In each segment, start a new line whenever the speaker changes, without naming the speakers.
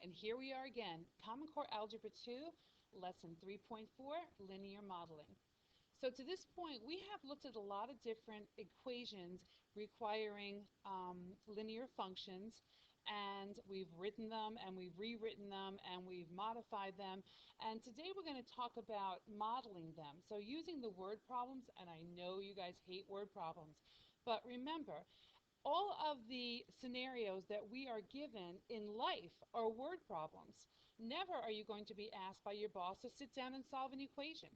and here we are again, Common Core Algebra 2, Lesson 3.4, Linear Modeling. So to this point, we have looked at a lot of different equations requiring linear functions, and we've written them, and we've rewritten them, and we've modified them. And today we're going to talk about modeling them. So using the word problems, and I know you guys hate word problems, but remember, all of the scenarios that we are given in life are word problems. Never are you going to be asked by your boss to sit down and solve an equation,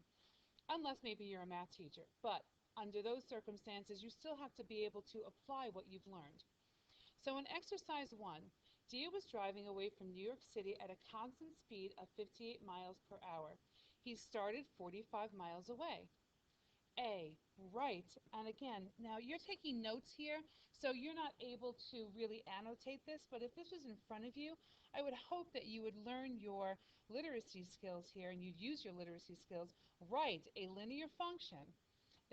unless maybe you're a math teacher. But under those circumstances, you still have to be able to apply what you've learned. So in exercise 1, Dia was driving away from New York City at a constant speed of 58 miles per hour. He started 45 miles away. A, right, and again, now you're taking notes here, so you're not able to really annotate this, but if this was in front of you, I would hope that you would learn your literacy skills here and you'd use your literacy skills. Write a linear function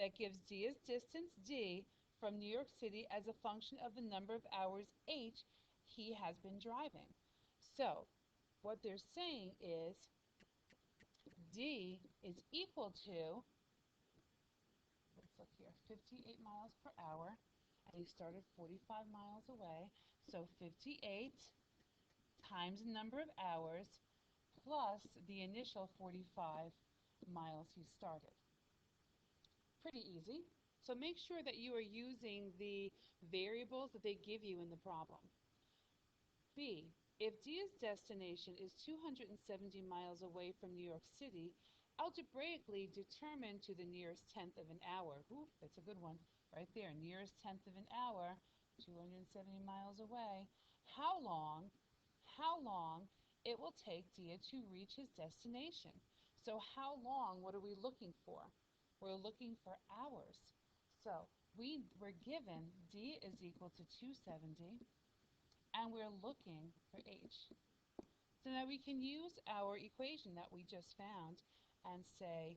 that gives Dia's distance, D, from New York City as a function of the number of hours, H, he has been driving. So, what they're saying is D is equal to, let's look here, 58 miles per hour, and he started 45 miles away. So 58 times the number of hours plus the initial 45 miles he started. Pretty easy. So make sure that you are using the variables that they give you in the problem. B, if Dia's destination is 270 miles away from New York City, algebraically determine to the nearest tenth of an hour. Ooh, that's a good one right there. Nearest tenth of an hour, 270 miles away. How long it will take Dia to reach his destination. So how long, what are we looking for? We're looking for hours. So we're given D is equal to 270, and we're looking for H. So now we can use our equation that we just found and say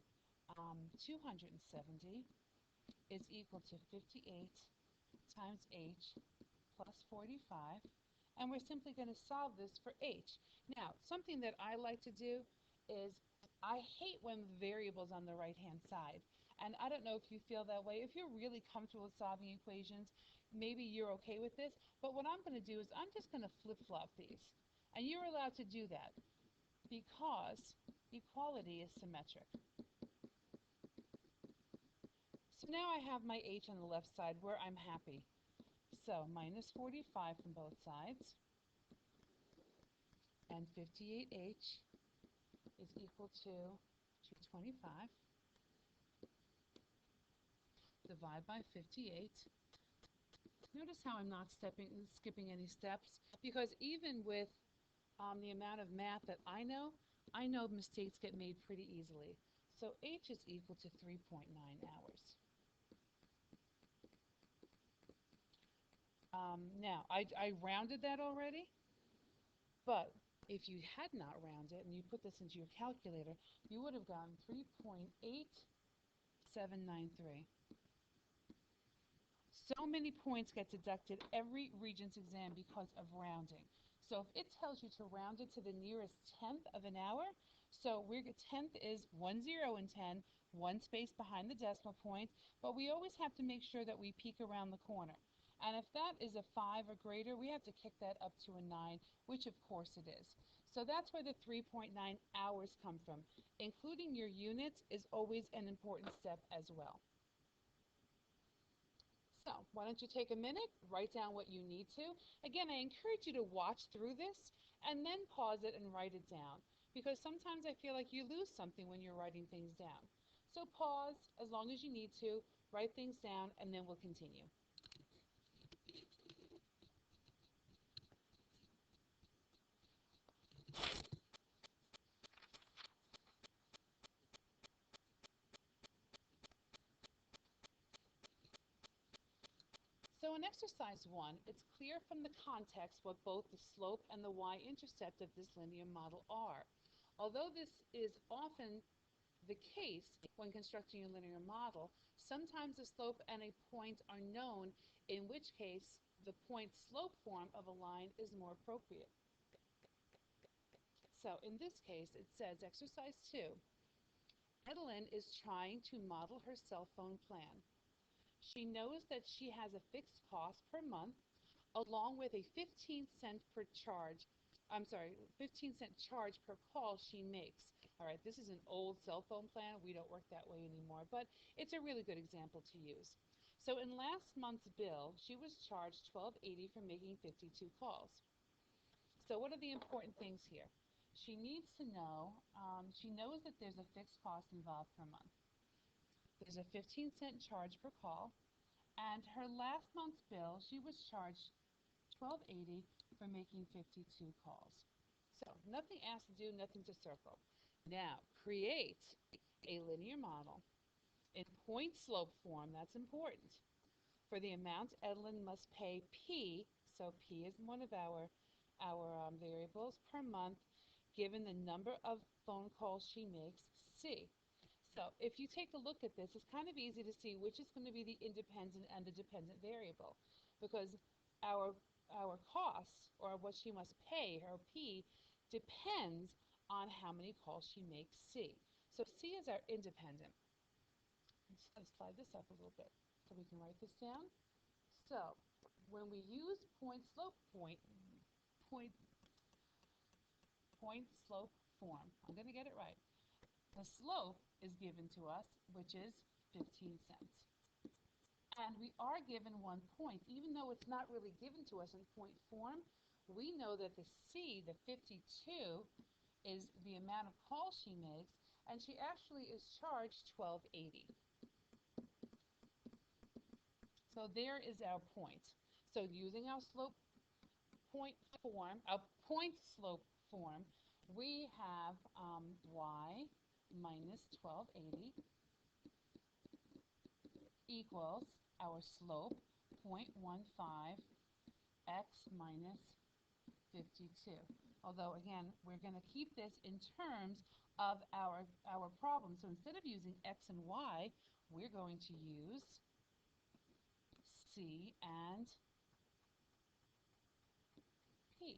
270 is equal to 58 times H plus 45. And we're simply going to solve this for H. Now, something that I like to do is I hate when the variable's on the right-hand side. And I don't know if you feel that way. If you're really comfortable with solving equations, maybe you're okay with this. But what I'm going to do is I'm just going to flip-flop these. And you're allowed to do that because equality is symmetric. So now I have my H on the left side where I'm happy. So minus 45 from both sides. And 58H is equal to 225. Divide by 58. Notice how I'm not skipping any steps, because even with the amount of math that I know mistakes get made pretty easily. So H is equal to 3.9 hours. Now, I rounded that already, but if you had not rounded and you put this into your calculator, you would have gotten 3.8793. So many points get deducted every Regents exam because of rounding. So if it tells you to round it to the nearest tenth of an hour, so tenth is 1 0 in 10, one space behind the decimal point, but we always have to make sure that we peek around the corner. And if that is a 5 or greater, we have to kick that up to a 9, which of course it is. So that's where the 3.9 hours come from. Including your units is always an important step as well. So why don't you take a minute, write down what you need to. Again, I encourage you to watch through this and then pause it and write it down, because sometimes I feel like you lose something when you're writing things down. So pause as long as you need to, write things down, and then we'll continue. So in exercise 1, it's clear from the context what both the slope and the y-intercept of this linear model are. Although this is often the case when constructing a linear model, sometimes the slope and a point are known, in which case the point-slope form of a line is more appropriate. So in this case, it says exercise 2. Edelyn is trying to model her cell phone plan. She knows that she has a fixed cost per month along with a 15-cent per charge. I'm sorry, 15-cent charge per call she makes. All right, this is an old cell phone plan. We don't work that way anymore, but it's a really good example to use. So in last month's bill, she was charged $12.80 for making 52 calls. So what are the important things here? She needs to know, she knows that there's a fixed cost involved per month. There's a 15-cent charge per call, and her last month's bill, she was charged $12.80 for making 52 calls. So nothing asked to do, nothing to circle. Now, create a linear model in point slope form, that's important, for the amount Edelyn must pay P, so P is one of our variables per month, given the number of phone calls she makes, C. So if you take a look at this, it's kind of easy to see which is going to be the independent and the dependent variable, because our our costs, or what she must pay, her P, depends on how many calls she makes, C. So C is our independent. Let's slide this up a little bit so we can write this down. So when we use point point slope form, I'm going to get it right. The slope is given to us, which is 15 cents. And we are given 1 point. Even though it's not really given to us in point form, we know that the C, the 52, is the amount of calls she makes, and she actually is charged $12.80. So there is our point. So using our slope point form, our point slope form, we have y minus 1280 equals our slope 0.15 x minus 52. Although again, we're going to keep this in terms of our problem. So instead of using x and y, we're going to use c and p.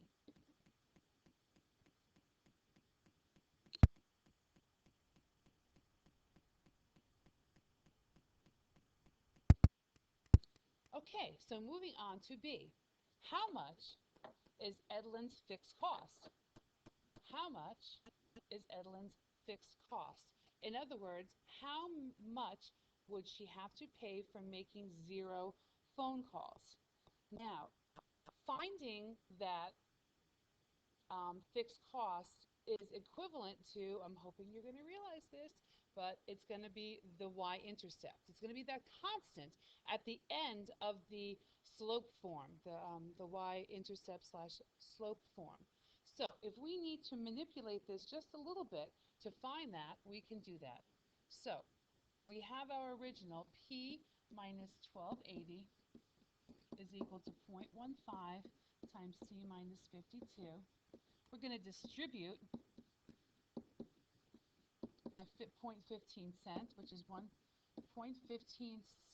Okay, so moving on to B. How much is Edelyn's fixed cost? How much is Edelyn's fixed cost? In other words, how much would she have to pay for making 0 phone calls? Now, finding that fixed cost is equivalent to, I'm hoping you're going to realize this, but it's going to be the y-intercept. It's going to be that constant at the end of the slope form, the y-intercept slash slope form. So if we need to manipulate this just a little bit to find that, we can do that. So we have our original P minus 1280 is equal to 0.15 times C minus 52. We're going to distribute the 0.15 cents, which is 1.15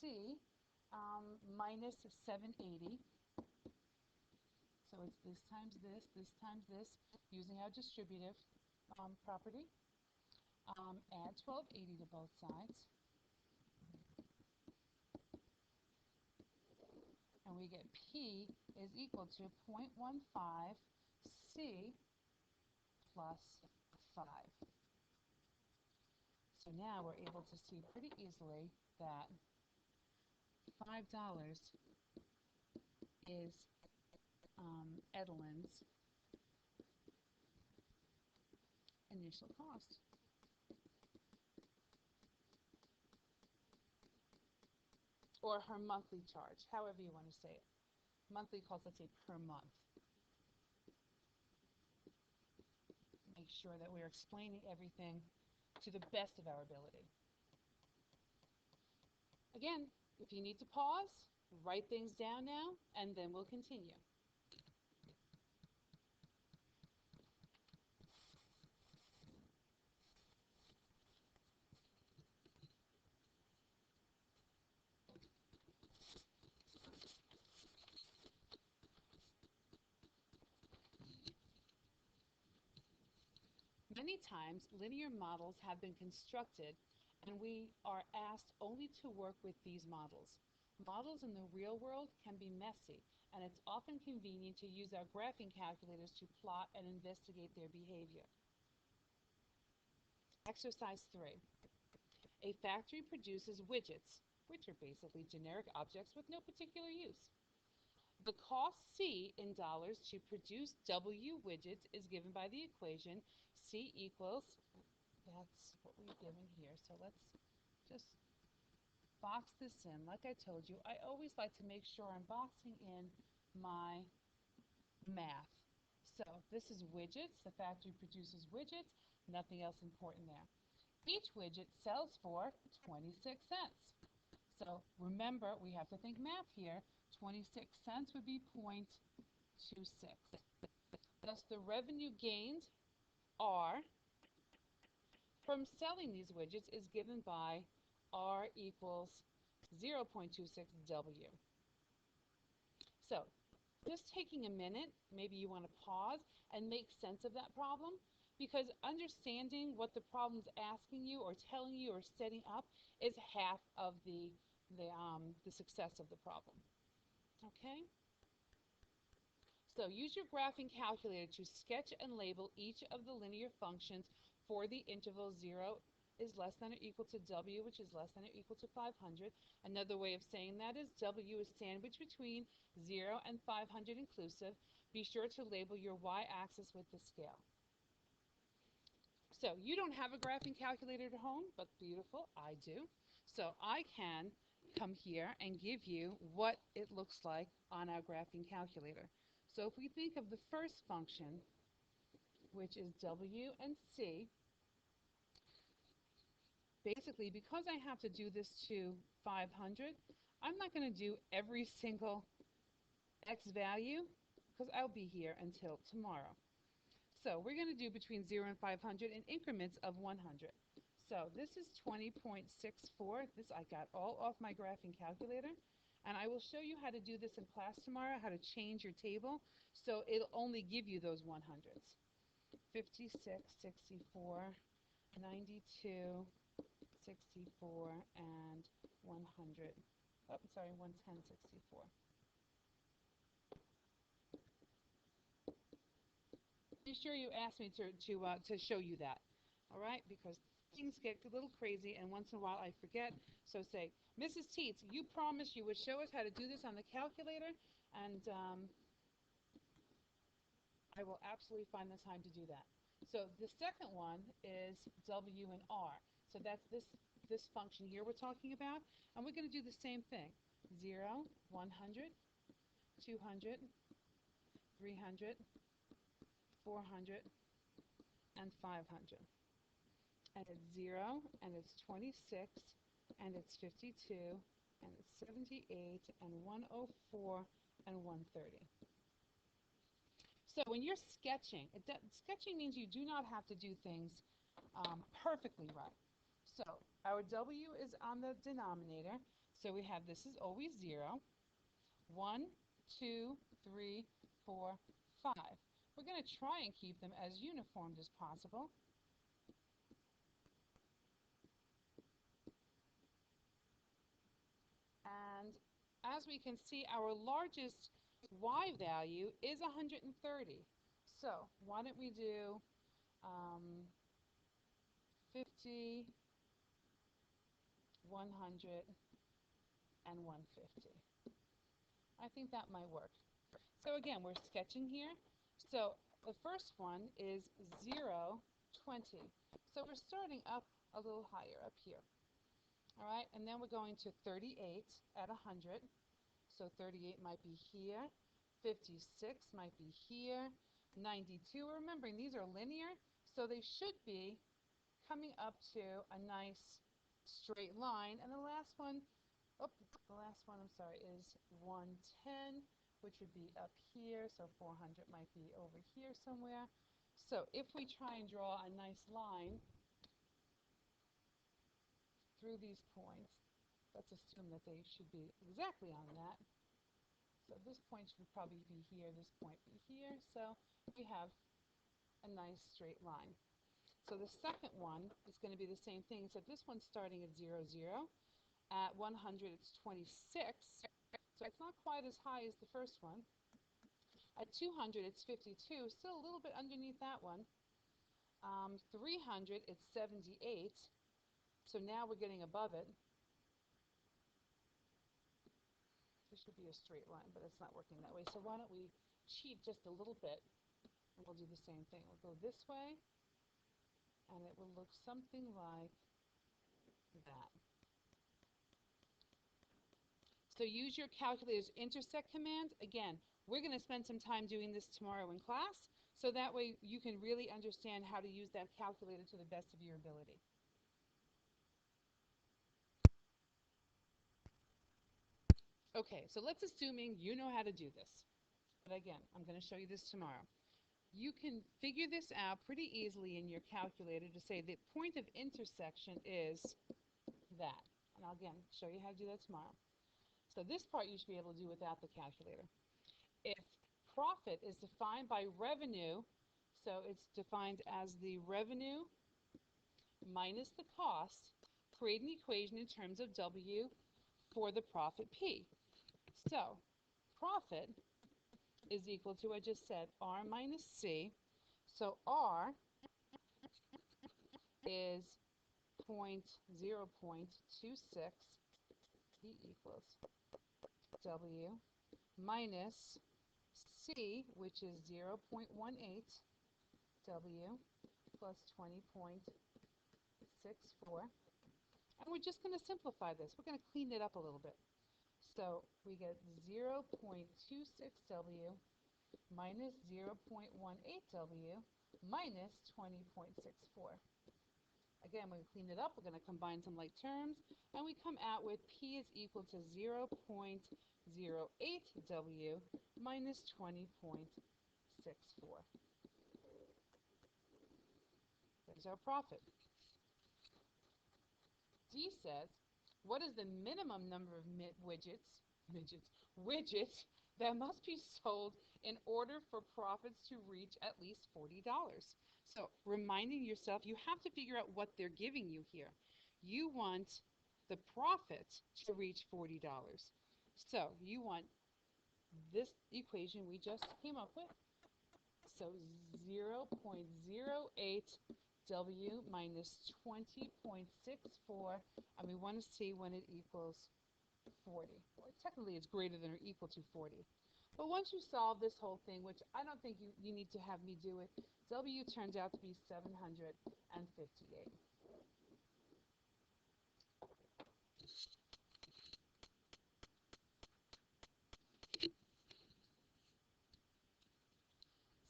C minus 780. So it's this times this, using our distributive property. Add 1280 to both sides. And we get P is equal to 0.15 C plus 5. So now we're able to see pretty easily that $5 is Edelyn's initial cost. Or her monthly charge, however you want to say it. Monthly cost, let's say per month. Make sure that we're explaining everything to the best of our ability. Again, if you need to pause, write things down now, and then we'll continue. Many times, linear models have been constructed and we are asked only to work with these models. Models in the real world can be messy, and it's often convenient to use our graphing calculators to plot and investigate their behavior. Exercise 3. A factory produces widgets, which are basically generic objects with no particular use. The cost C in dollars to produce W widgets is given by the equation C equals, that's what we're given here. So let's just box this in. Like I told you, I always like to make sure I'm boxing in my math. So this is widgets. The factory produces widgets. Nothing else important there. Each widget sells for 26 cents. So remember, we have to think math here. 26 cents would be 0.26. Thus, the revenue gained, R, from selling these widgets is given by R equals 0.26W. So just taking a minute, maybe you want to pause and make sense of that problem, because understanding what the problem's asking you or telling you or setting up is half of the success of the problem. Okay? So use your graphing calculator to sketch and label each of the linear functions for the interval 0 is less than or equal to W, which is less than or equal to 500. Another way of saying that is W is sandwiched between 0 and 500 inclusive. Be sure to label your y-axis with the scale. So you don't have a graphing calculator at home, but beautiful, I do. So I can come here and give you what it looks like on our graphing calculator. So if we think of the first function, which is W and C, basically because I have to do this to 500, I'm not going to do every single x value because I'll be here until tomorrow. So we're going to do between 0 and 500 in increments of 100. So this is 20.64. This I got all off my graphing calculator. And I will show you how to do this in class tomorrow, how to change your table so it'll only give you those 100s. 56, 64, 92, 64, and 100. Oh, sorry, 110, 64. Be sure you ask me to show you that, all right? Because things get a little crazy, and once in a while I forget. So say, Mrs. Teets, you promised you would show us how to do this on the calculator, and I will absolutely find the time to do that. So the second one is W and R. So that's this function here we're talking about, and we're going to do the same thing. 0, 100, 200, 300, 400, and 500. And it's 0, and it's 26, and it's 52, and it's 78, and 104, and 130. So when you're sketching, sketching means you do not have to do things perfectly right. So our W is on the denominator. So we have this is always 0. 1, 2, 3, 4, 5. We're going to try and keep them as uniform as possible. And as we can see, our largest Y value is 130. So why don't we do 50, 100, and 150. I think that might work. So again, we're sketching here. So the first one is 0, 20. So we're starting up a little higher up here. All right, and then we're going to 38 at 100. So 38 might be here. 56 might be here. 92, remembering these are linear, so they should be coming up to a nice straight line. And the last one, I'm sorry, is 110, which would be up here. So 400 might be over here somewhere. So if we try and draw a nice line through these points, let's assume that they should be exactly on that. So this point should probably be here, this point be here. So we have a nice straight line. So the second one is going to be the same thing, except this one's starting at 0, 0. At 100, it's 26. So it's not quite as high as the first one. At 200, it's 52. Still a little bit underneath that one. 300, it's 78. So now we're getting above it. This should be a straight line, but it's not working that way. So why don't we cheat just a little bit, and we'll do the same thing. We'll go this way, and it will look something like that. So use your calculator's intersect command. Again, we're going to spend some time doing this tomorrow in class, so that way you can really understand how to use that calculator to the best of your ability. Okay, so let's assuming you know how to do this. But again, I'm going to show you this tomorrow. You can figure this out pretty easily in your calculator to say the point of intersection is that. And I'll again show you how to do that tomorrow. So this part you should be able to do without the calculator. If profit is defined by revenue, so it's defined as the revenue minus the cost, create an equation in terms of W for the profit P. So profit is equal to, I just said, R minus C. So R is 0.26 P equals W minus C, which is 0.18 W plus 20.64. And we're just going to simplify this. We're going to clean it up a little bit. So we get 0.26 W minus 0.18 W minus 20.64. Again, when we clean it up, we're going to combine some like terms, and we come out with P is equal to 0.08 W minus 20.64. There's our profit. D says, what is the minimum number of widgets that must be sold in order for profits to reach at least $40? So reminding yourself, you have to figure out what they're giving you here. You want the profit to reach $40. So you want this equation we just came up with. So 0.08 W minus 20.64, and we want to see when it equals 40. Well, technically, it's greater than or equal to 40. But once you solve this whole thing, which I don't think you need to have me do it, W turns out to be 758.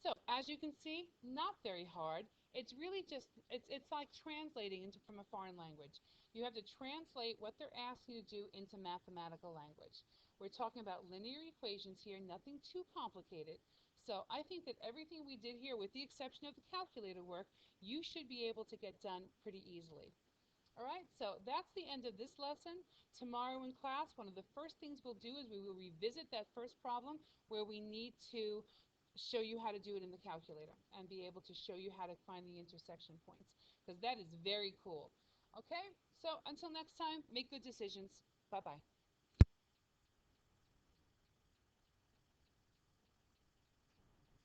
So as you can see, not very hard. It's really just, it's like translating from a foreign language. You have to translate what they're asking you to do into mathematical language. We're talking about linear equations here, nothing too complicated. So I think that everything we did here, with the exception of the calculator work, you should be able to get done pretty easily. All right, so that's the end of this lesson. Tomorrow in class, one of the first things we'll do is we will revisit that first problem where we need to show you how to do it in the calculator and be able to show you how to find the intersection points, because that is very cool. Okay, so until next time, make good decisions. Bye-bye.